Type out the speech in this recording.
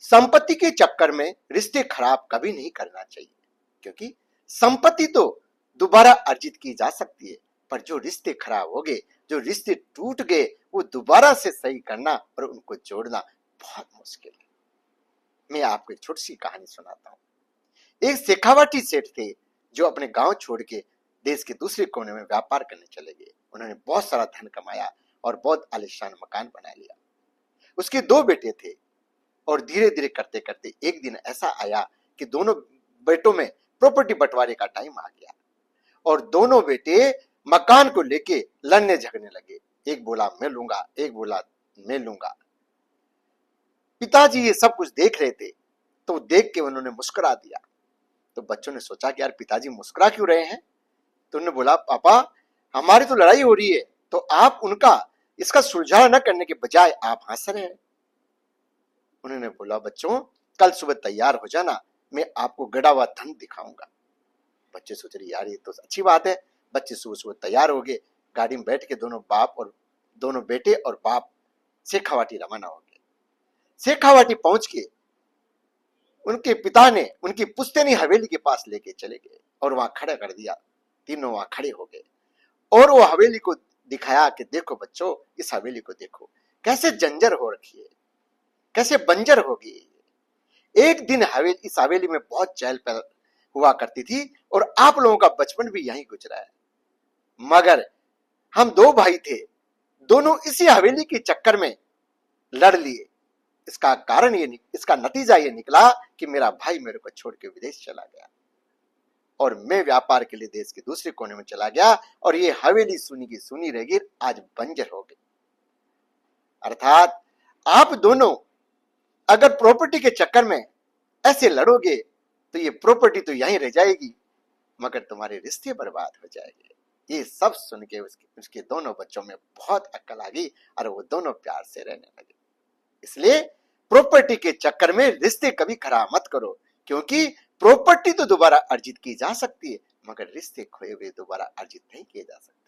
संपत्ति के चक्कर में रिश्ते खराब कभी नहीं करना चाहिए, क्योंकि संपत्ति तो दोबारा अर्जित की जा सकती है, पर जो रिश्ते खराब हो गए, जो रिश्ते टूट गए, वो दोबारा से सही करना और उनको जोड़ना बहुत मुश्किल है। मैं आपको एक छोटी सी कहानी सुनाता हूँ। एक शेखावाटी सेठ थे जो अपने गांव छोड़ के देश के दूसरे कोने में व्यापार करने चले गए। उन्होंने बहुत सारा धन कमाया और बहुत आलीशान मकान बना लिया। उसके 2 बेटे थे और धीरे धीरे करते करते एक दिन ऐसा आया कि दोनों बेटों में प्रॉपर्टी बंटवारे का टाइम आ गया और दोनों बेटे मकान को लेके लड़ने झगड़ने लगे। एक बोला मैं लूंगा, एक बोला मैं लूंगा। पिताजी ये सब कुछ देख रहे थे, तो देख के उन्होंने मुस्कुरा दिया। तो बच्चों ने सोचा कि यार पिताजी मुस्कुरा क्यों रहे हैं। तो उन्होंने बोला पापा हमारी तो लड़ाई हो रही है, तो आप उनका इसका सुलझाव न करने के बजाय आप हंस रहे हैं। उन्होंने बोला बच्चों कल सुबह तैयार हो जाना, मैं आपको गड़ा हुआ धन दिखाऊंगा। बच्चे सोच रहे यार ये तो अच्छी बात है। बच्चे सुबह सुबह तैयार हो गए, गाड़ी में बैठ के दोनों बेटे और बाप शेखावाटी रवाना हो गए। शेखावाटी पहुंच के उनके पिता ने उनकी पुश्तैनी हवेली के पास लेके चले गए और वहां खड़ा कर दिया। तीनों वहां खड़े हो गए और वो हवेली को दिखाया कि देखो बच्चों इस हवेली को देखो, कैसे जंजर हो रखी है, कैसे बंजर हो गई। एक दिन इस हवेली में बहुत चहल पहल हुआ करती थी और आप लोगों का बचपन भी यहीं गुजरा है, मगर हम 2 भाई थे, दोनों इसी हवेली के चक्कर में लड़ लिए। इसका नतीजा ये निकला कि मेरा भाई मेरे को छोड़ के विदेश चला गया और मैं व्यापार के लिए देश के दूसरे कोने में चला गया और ये हवेली सुनी की सुनी रह गई, आज बंजर हो गई। अर्थात आप दोनों अगर प्रॉपर्टी के चक्कर में ऐसे लड़ोगे तो ये प्रॉपर्टी तो यहीं रह जाएगी, मगर तुम्हारे रिश्ते बर्बाद हो जाएंगे। ये सब सुन के उसके दोनों बच्चों में बहुत अक्ल आ गई और वो दोनों प्यार से रहने लगे। इसलिए प्रॉपर्टी के चक्कर में रिश्ते कभी खराब मत करो, क्योंकि प्रॉपर्टी तो दोबारा अर्जित की जा सकती है, मगर रिश्ते खोए हुए दोबारा अर्जित नहीं किए जा सकते।